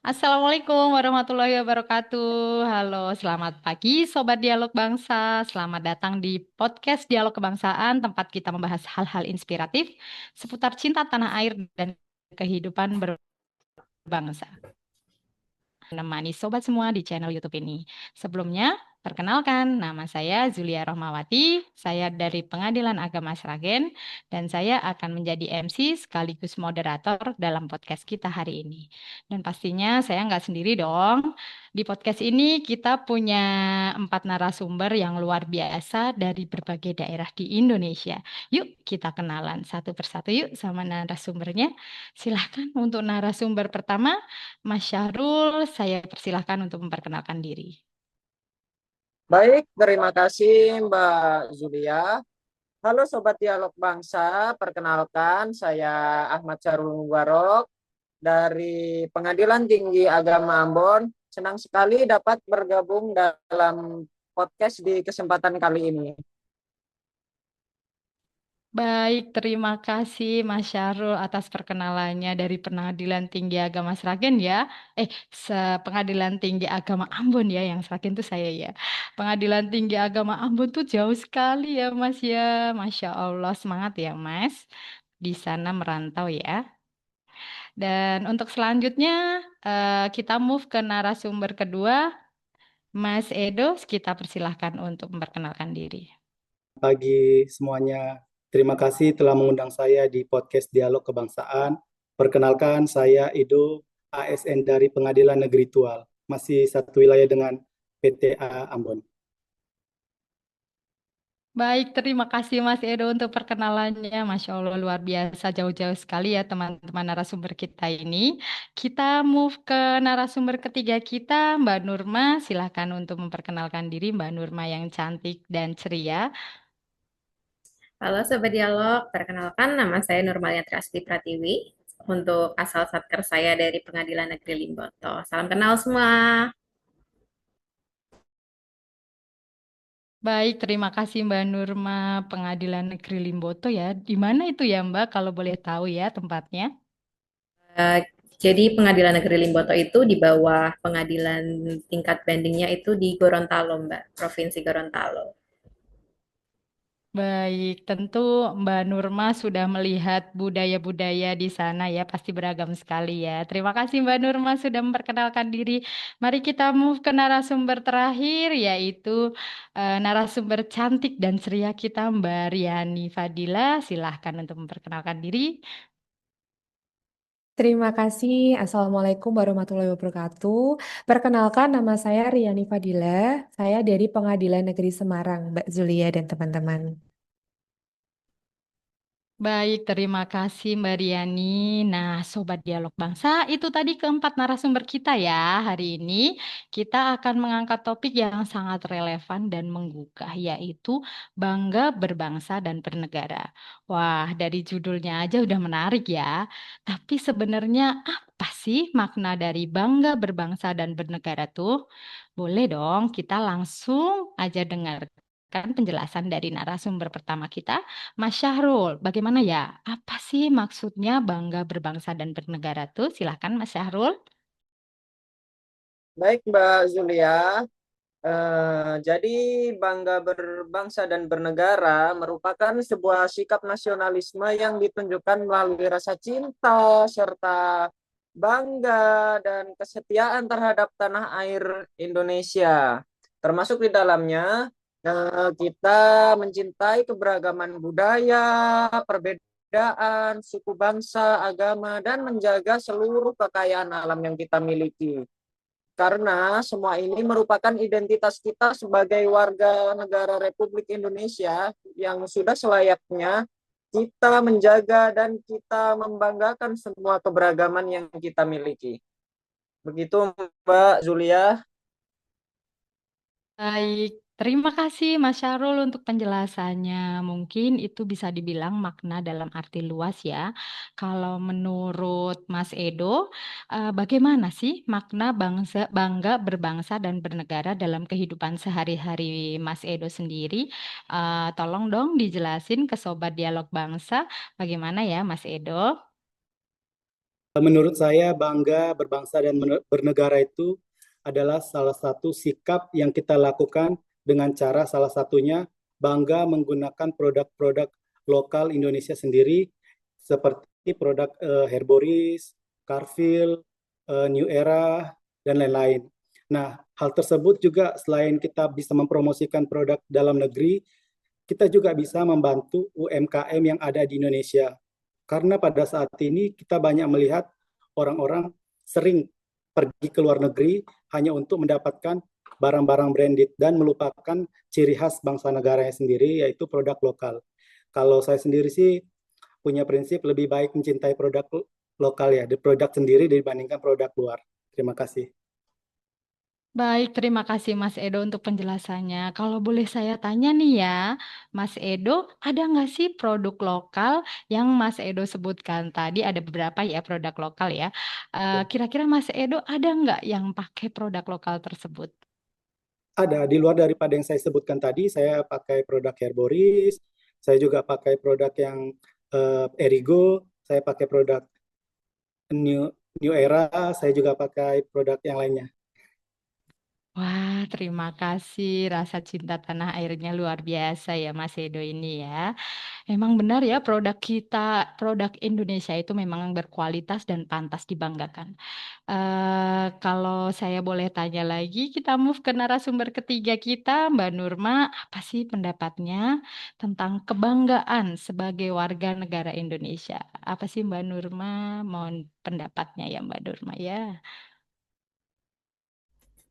Assalamualaikum warahmatullahi wabarakatuh. Halo, selamat pagi Sobat Dialog Bangsa. Selamat datang di podcast Dialog Kebangsaan, tempat kita membahas hal-hal inspiratif seputar cinta tanah air dan kehidupan berbangsa. Menemani sobat semua di channel YouTube ini. Sebelumnya, perkenalkan, nama saya Zulia Rohmawati, saya dari Pengadilan Agama Sragen, dan saya akan menjadi MC sekaligus moderator dalam podcast kita hari ini. Dan pastinya saya nggak sendiri dong. Di podcast ini kita punya 4 narasumber yang luar biasa dari berbagai daerah di Indonesia. Yuk kita kenalan satu persatu yuk sama narasumbernya. Silahkan untuk narasumber pertama. Mas Syahrul, saya persilahkan untuk memperkenalkan diri. Baik, terima kasih Mbak Zulia. Halo Sobat Dialog Bangsa, perkenalkan saya Ahmad Syarul Mubarok dari Pengadilan Tinggi Agama Ambon. Senang sekali dapat bergabung dalam podcast di kesempatan kali ini. Baik, terima kasih Mas Syahrul atas perkenalannya dari Pengadilan Tinggi Agama Sragen ya. Eh, Pengadilan Tinggi Agama Ambon ya, yang Sragen tuh saya ya. Pengadilan Tinggi Agama Ambon tuh jauh sekali ya Mas ya. Masya Allah, semangat ya Mas. Di sana merantau ya. Dan untuk selanjutnya kita move ke narasumber kedua. Mas Edo, kita persilahkan untuk memperkenalkan diri. Pagi semuanya. Terima kasih telah mengundang saya di podcast Dialog Kebangsaan. Perkenalkan, saya Edo, ASN dari Pengadilan Negeri Tual. Masih satu wilayah dengan PTA Ambon. Baik, terima kasih Mas Edo untuk perkenalannya. Masya Allah, luar biasa jauh-jauh sekali ya teman-teman narasumber kita ini. Kita move ke narasumber ketiga kita, Mbak Nurma. Silahkan untuk memperkenalkan diri, Mbak Nurma yang cantik dan ceria. Halo Sobat Dialog, perkenalkan nama saya Nurmalia Triasti Pratiwi untuk asal satker saya dari Pengadilan Negeri Limboto. Salam kenal semua. Baik, terima kasih Mbak Nurma, Pengadilan Negeri Limboto ya. Di mana itu ya Mbak, kalau boleh tahu ya tempatnya? Eh, jadi Pengadilan Negeri Limboto itu di bawah pengadilan tingkat bandingnya itu di Gorontalo, Mbak, Provinsi Gorontalo. Baik, tentu Mbak Nurma sudah melihat budaya-budaya di sana ya, pasti beragam sekali ya. Terima kasih Mbak Nurma sudah memperkenalkan diri. Mari kita move ke narasumber terakhir, yaitu narasumber cantik dan ceria kita Mbak Riani Fadila. Silahkan untuk memperkenalkan diri. Terima kasih. Assalamualaikum warahmatullahi wabarakatuh. Perkenalkan, nama saya Riani Fadila. Saya dari Pengadilan Negeri Semarang, Mbak Zulia dan teman-teman. Baik, terima kasih Mbak Riani. Nah, Sobat Dialog Bangsa, itu tadi keempat narasumber kita ya. Hari ini kita akan mengangkat topik yang sangat relevan dan menggugah, yaitu bangga berbangsa dan bernegara. Wah, dari judulnya aja udah menarik ya. Tapi sebenarnya apa sih makna dari bangga berbangsa dan bernegara tuh? Boleh dong, kita langsung aja dengarkan penjelasan dari narasumber pertama kita. Mas Syahrul, bagaimana ya? Apa sih maksudnya bangga berbangsa dan bernegara tuh? Silahkan Mas Syahrul. Baik Mbak Zulia, jadi bangga berbangsa dan bernegara merupakan sebuah sikap nasionalisme yang ditunjukkan melalui rasa cinta serta bangga dan kesetiaan terhadap tanah air Indonesia. Termasuk di dalamnya kita mencintai keberagaman budaya, perbedaan, suku bangsa, agama, dan menjaga seluruh kekayaan alam yang kita miliki. Karena semua ini merupakan identitas kita sebagai warga negara Republik Indonesia yang sudah selayaknya kita menjaga dan kita membanggakan semua keberagaman yang kita miliki. Begitu Mbak Zulia. Baik, terima kasih Mas Syahrul untuk penjelasannya. Mungkin itu bisa dibilang makna dalam arti luas ya. Kalau menurut Mas Edo, bagaimana sih makna bangga berbangsa dan bernegara dalam kehidupan sehari-hari Mas Edo sendiri? Tolong dong dijelasin ke Sobat Dialog Bangsa, bagaimana ya Mas Edo? Menurut saya bangga berbangsa dan bernegara itu adalah salah satu sikap yang kita lakukan dengan cara salah satunya bangga menggunakan produk-produk lokal Indonesia sendiri seperti produk Herboris, Cargill, New Era, dan lain-lain. Nah, hal tersebut juga selain kita bisa mempromosikan produk dalam negeri, kita juga bisa membantu UMKM yang ada di Indonesia. Karena pada saat ini kita banyak melihat orang-orang sering pergi ke luar negeri hanya untuk mendapatkan barang-barang branded dan melupakan ciri khas bangsa negaranya sendiri, yaitu produk lokal. Kalau saya sendiri sih punya prinsip lebih baik mencintai produk lokal ya, di produk sendiri dibandingkan produk luar. Terima kasih. Baik, terima kasih Mas Edo untuk penjelasannya. Kalau boleh saya tanya nih ya, Mas Edo, ada nggak sih produk lokal yang Mas Edo sebutkan tadi? Ada beberapa ya produk lokal ya. Kira-kira Mas Edo ada nggak yang pakai produk lokal tersebut? Ada, di luar daripada yang saya sebutkan tadi, saya pakai produk Herboris, saya juga pakai produk yang Erigo, saya pakai produk New New Era, saya juga pakai produk yang lainnya. Wah, terima kasih. Rasa cinta tanah airnya luar biasa ya Mas Edo ini ya. Emang benar ya produk kita, produk Indonesia itu memang berkualitas dan pantas dibanggakan. Kalau saya boleh tanya lagi, kita move ke narasumber ketiga kita, Mbak Nurma. Apa sih pendapatnya tentang kebanggaan sebagai warga negara Indonesia? Apa sih Mbak Nurma? Mohon pendapatnya ya Mbak Nurma ya.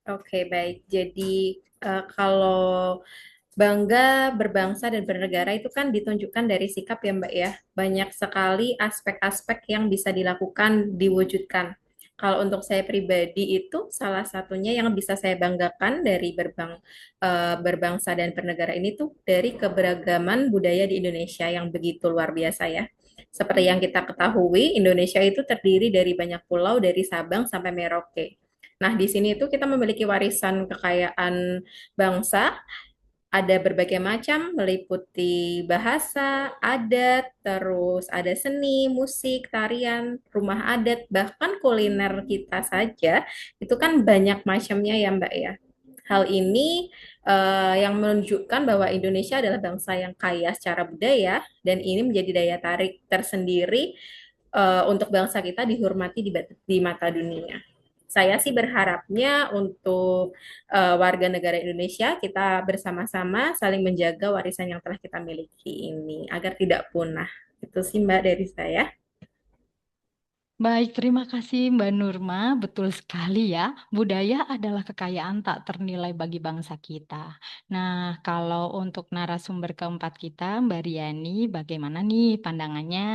Oke, baik. Jadi, kalau bangga berbangsa dan bernegara itu kan ditunjukkan dari sikap ya Mbak ya. Banyak sekali aspek-aspek yang bisa dilakukan, diwujudkan. Kalau untuk saya pribadi itu salah satunya yang bisa saya banggakan dari berbangsa dan bernegara ini tuh dari keberagaman budaya di Indonesia yang begitu luar biasa ya. Seperti yang kita ketahui, Indonesia itu terdiri dari banyak pulau dari Sabang sampai Merauke. Nah, di sini itu kita memiliki warisan kekayaan bangsa, ada berbagai macam, meliputi bahasa, adat, terus ada seni, musik, tarian, rumah adat, bahkan kuliner kita saja, itu kan banyak macamnya ya Mbak ya. Hal ini yang menunjukkan bahwa Indonesia adalah bangsa yang kaya secara budaya, dan ini menjadi daya tarik tersendiri untuk bangsa kita dihormati di mata dunia. Saya sih berharapnya untuk warga negara Indonesia kita bersama-sama saling menjaga warisan yang telah kita miliki ini agar tidak punah. Itu sih Mbak dari saya. Baik, terima kasih Mbak Nurma. Betul sekali ya, budaya adalah kekayaan tak ternilai bagi bangsa kita. Nah, kalau untuk narasumber keempat kita, Mbak Riani, bagaimana nih pandangannya?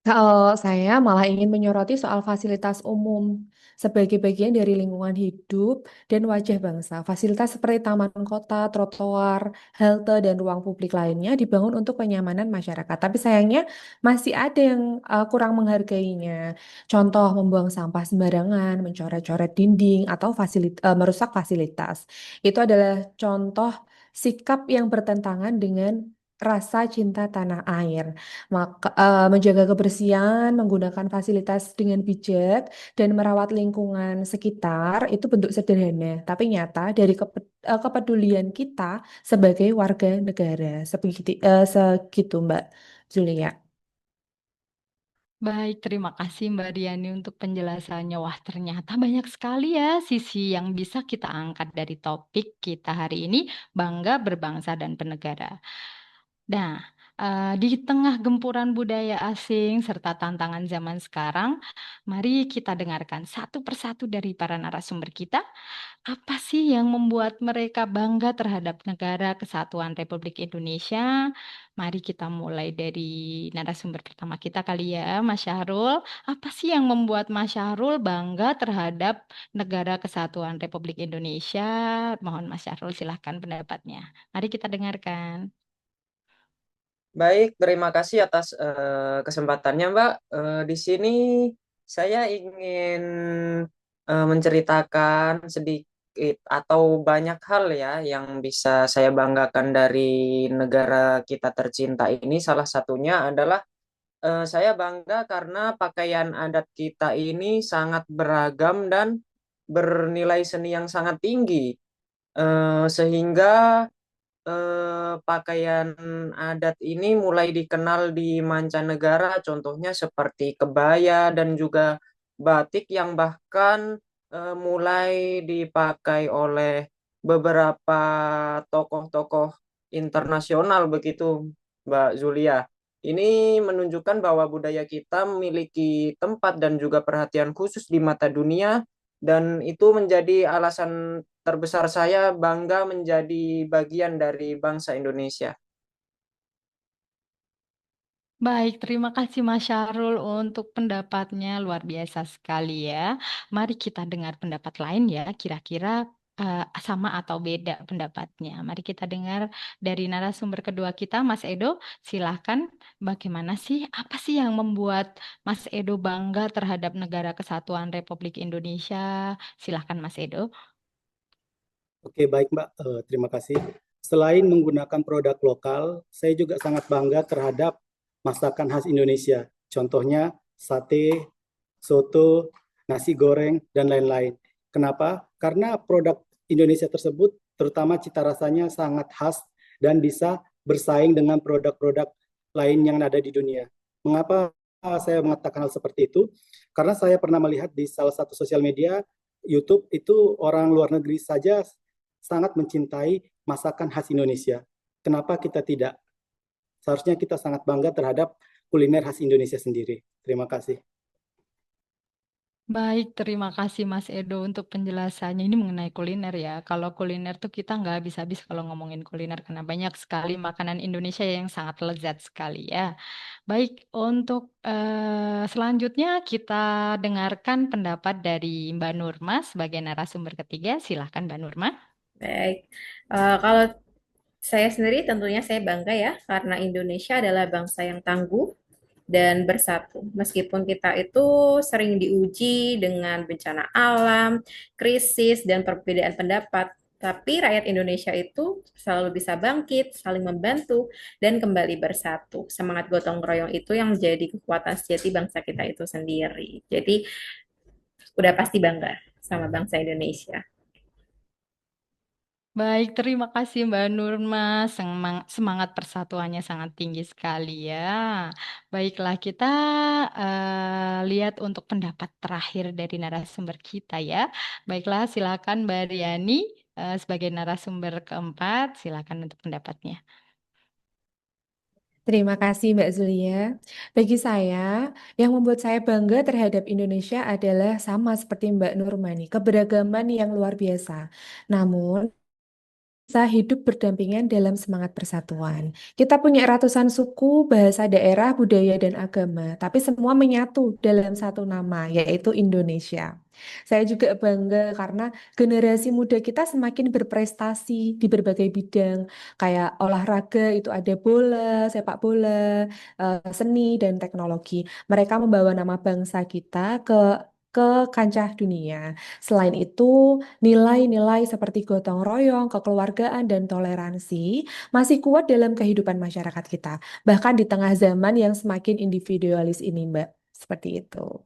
Kalau saya malah ingin menyoroti soal fasilitas umum sebagai bagian dari lingkungan hidup dan wajah bangsa. Fasilitas seperti taman kota, trotoar, halte, dan ruang publik lainnya dibangun untuk kenyamanan masyarakat. Tapi sayangnya masih ada yang kurang menghargainya. Contoh membuang sampah sembarangan, mencoret-coret dinding, atau merusak fasilitas. Itu adalah contoh sikap yang bertentangan dengan rasa cinta tanah air. Maka menjaga kebersihan, menggunakan fasilitas dengan bijak, dan merawat lingkungan sekitar itu bentuk sederhana, tapi nyata dari kepedulian kita sebagai warga negara. Segitu, Mbak Julia. Baik, terima kasih Mbak Riani untuk penjelasannya. Wah, ternyata banyak sekali ya sisi yang bisa kita angkat dari topik kita hari ini, bangga berbangsa dan bernegara. Nah, di tengah gempuran budaya asing serta tantangan zaman sekarang, mari kita dengarkan satu persatu dari para narasumber kita. Apa sih yang membuat mereka bangga terhadap negara kesatuan Republik Indonesia? Mari kita mulai dari narasumber pertama kita kali ya, Mas Syahrul. Apa sih yang membuat Mas Syahrul bangga terhadap negara kesatuan Republik Indonesia? Mohon Mas Syahrul silahkan pendapatnya. Mari kita dengarkan. Baik, terima kasih atas kesempatannya, Mbak. Di sini saya ingin menceritakan sedikit atau banyak hal ya yang bisa saya banggakan dari negara kita tercinta ini. Salah satunya adalah Saya bangga karena pakaian adat kita ini sangat beragam dan bernilai seni yang sangat tinggi. Sehingga pakaian adat ini mulai dikenal di mancanegara, contohnya seperti kebaya dan juga batik yang bahkan mulai dipakai oleh beberapa tokoh-tokoh internasional begitu, Mbak Zulia. Ini menunjukkan bahwa budaya kita memiliki tempat dan juga perhatian khusus di mata dunia, dan itu menjadi alasan terbesar saya bangga menjadi bagian dari bangsa Indonesia. Baik, terima kasih Mas Syarul untuk pendapatnya luar biasa sekali ya. Mari kita dengar pendapat lain ya, kira-kira sama atau beda pendapatnya. Mari kita dengar dari narasumber kedua kita, Mas Edo. Silahkan, bagaimana sih, apa sih yang membuat Mas Edo bangga terhadap Negara Kesatuan Republik Indonesia? Silahkan Mas Edo. Oke, baik Mbak. Terima kasih. Selain menggunakan produk lokal, saya juga sangat bangga terhadap masakan khas Indonesia. Contohnya sate, soto, nasi goreng, dan lain-lain. Kenapa? Karena produk Indonesia tersebut, terutama cita rasanya sangat khas dan bisa bersaing dengan produk-produk lain yang ada di dunia. Mengapa saya mengatakan hal seperti itu? Karena saya pernah melihat di salah satu sosial media, YouTube, itu orang luar negeri saja sangat mencintai masakan khas Indonesia. Kenapa kita tidak? Seharusnya kita sangat bangga terhadap kuliner khas Indonesia sendiri. Terima kasih. Baik, terima kasih Mas Edo untuk penjelasannya. Ini mengenai kuliner ya. Kalau kuliner tuh kita nggak habis-habis kalau ngomongin kuliner karena banyak sekali makanan Indonesia yang sangat lezat sekali ya. Baik, untuk selanjutnya kita dengarkan pendapat dari Mbak Nurma sebagai narasumber ketiga. Silahkan Mbak Nurma. Baik. Kalau saya sendiri tentunya saya bangga ya karena Indonesia adalah bangsa yang tangguh dan bersatu. Meskipun kita itu sering diuji dengan bencana alam, krisis, dan perbedaan pendapat, tapi rakyat Indonesia itu selalu bisa bangkit, saling membantu, dan kembali bersatu. Semangat gotong royong itu yang menjadi kekuatan sejati bangsa kita itu sendiri. Jadi, udah pasti bangga sama bangsa Indonesia. Baik, terima kasih Mbak Nurma. Semangat persatuannya sangat tinggi sekali ya. Baiklah, kita lihat untuk pendapat terakhir dari narasumber kita ya. Baiklah, silakan Mbak Riani sebagai narasumber keempat, silakan untuk pendapatnya. Terima kasih Mbak Zulia. Bagi saya, yang membuat saya bangga terhadap Indonesia adalah sama seperti Mbak Nurmani, keberagaman yang luar biasa. Namun, kita hidup berdampingan dalam semangat persatuan. Kita punya ratusan suku, bahasa daerah, budaya, dan agama, tapi semua menyatu dalam satu nama, yaitu Indonesia. Saya juga bangga karena generasi muda kita semakin berprestasi di berbagai bidang, kayak olahraga itu ada bola, sepak bola, seni, dan teknologi. Mereka membawa nama bangsa kita ke kancah dunia. Selain itu, nilai-nilai seperti gotong royong, kekeluargaan, dan toleransi masih kuat dalam kehidupan masyarakat kita, bahkan di tengah zaman yang semakin individualis ini, Mbak. Seperti itu.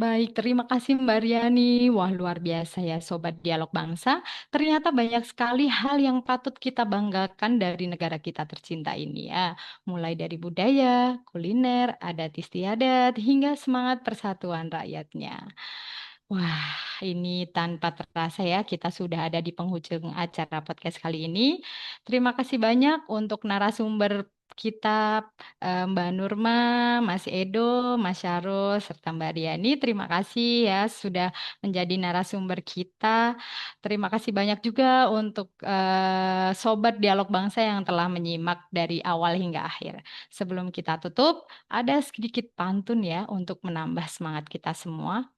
Baik, terima kasih Mbak Riani. Wah, luar biasa ya Sobat Dialog Bangsa. Ternyata banyak sekali hal yang patut kita banggakan dari negara kita tercinta ini ya. Mulai dari budaya, kuliner, adat istiadat, hingga semangat persatuan rakyatnya. Wah, ini tanpa terasa ya kita sudah ada di penghujung acara podcast kali ini. Terima kasih banyak untuk narasumber kita Mbak Nurma, Mas Edo, Mas Syarul, serta Mbak Riani. Terima kasih ya sudah menjadi narasumber kita. Terima kasih banyak juga untuk Sobat Dialog Bangsa yang telah menyimak dari awal hingga akhir. Sebelum kita tutup, ada sedikit pantun ya untuk menambah semangat kita semua.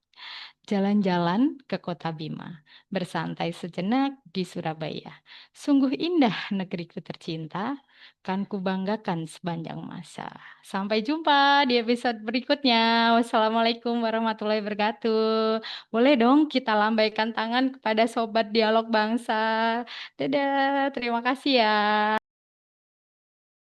Jalan-jalan ke Kota Bima, bersantai sejenak di Surabaya. Sungguh indah negeriku tercinta, kan kubanggakan sepanjang masa. Sampai jumpa di episode berikutnya. Wassalamualaikum warahmatullahi wabarakatuh. Boleh dong kita lambaikan tangan kepada Sobat Dialog Bangsa. Dadah, terima kasih ya.